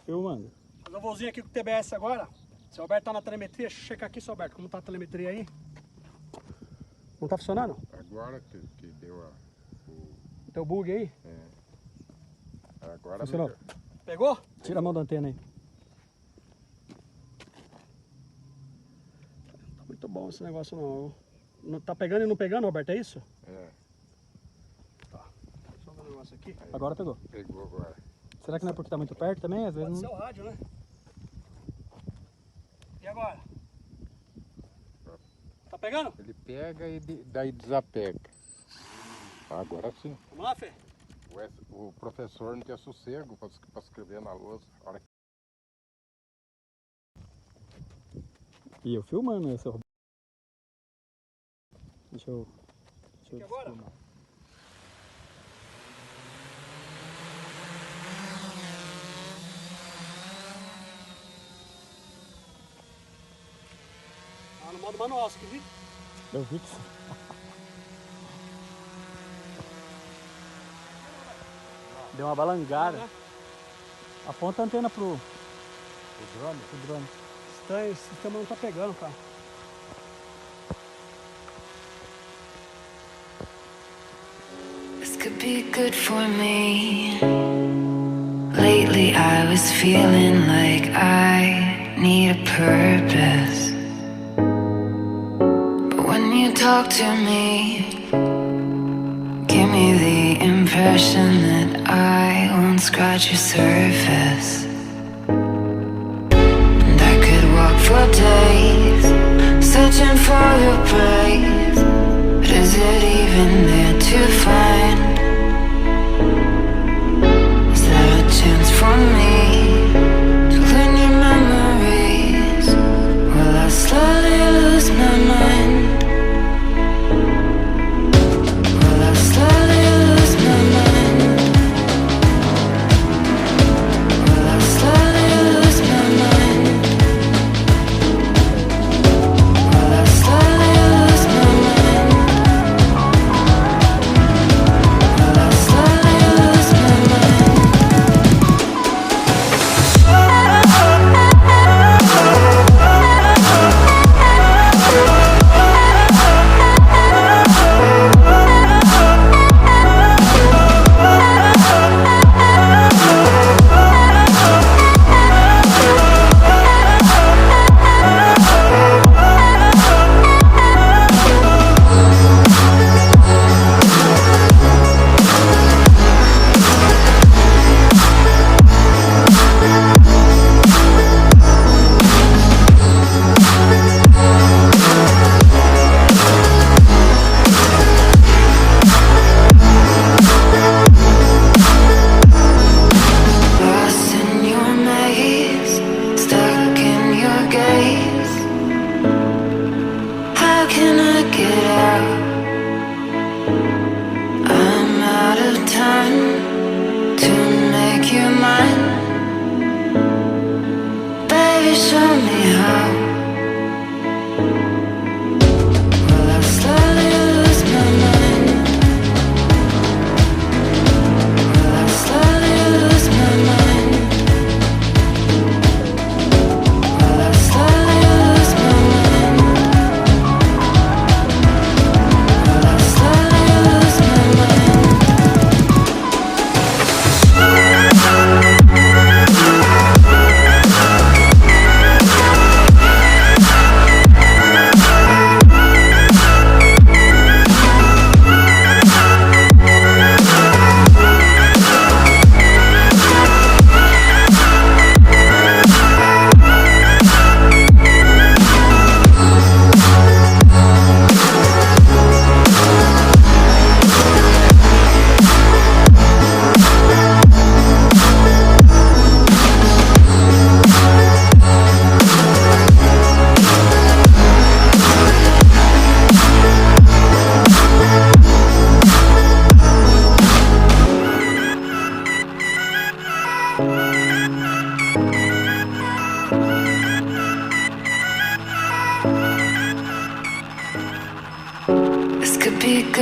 Filmando. Fazer um voozinho aqui com o TBS agora. Se o Alberto tá na telemetria, deixa eu checar aqui, seu Alberto, como tá a telemetria aí. Não tá funcionando? Agora que deu Deu bug aí? Agora funcionou. Pegou? Tira a mão da antena aí. Tá muito bom esse negócio não. Não tá pegando e não pegando, Roberto, é isso? Tá. Só ver um negócio aqui. Aí, agora pegou. Pegou agora. Será que não é porque tá muito perto também? Às vezes Pode ser não... o rádio, né? E agora? Tá pegando? Ele pega e daí desapega. Agora sim. Vamos lá, Fê? O professor não tem sossego para escrever na lousa. E eu filmando esse Roberto. Deixa eu agora? filmar. No modo manual, você viu? Eu vi que sim. Deu uma balangada. Aponta a antena pro drone. Estranho, esse sistema não tá pegando, cara. This could be good for me. Lately I was feeling like I need a purpose. Talk to me, give me the impression that I won't scratch your surface. And I could walk for days, searching for your praise. But is it even there to find? Is there a chance for me to learn your memories? Will I slowly lose my mind?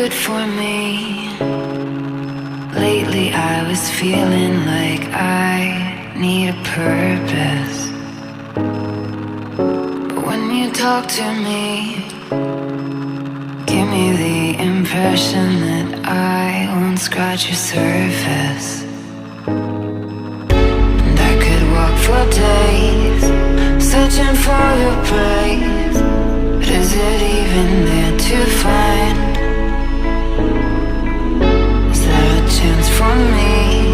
good for me. Lately I was feeling like I need a purpose. But when you talk to me, give me the impression that I won't scratch your surface. And I could walk for days, searching for your praise. But is it even there to find? Is there a chance for me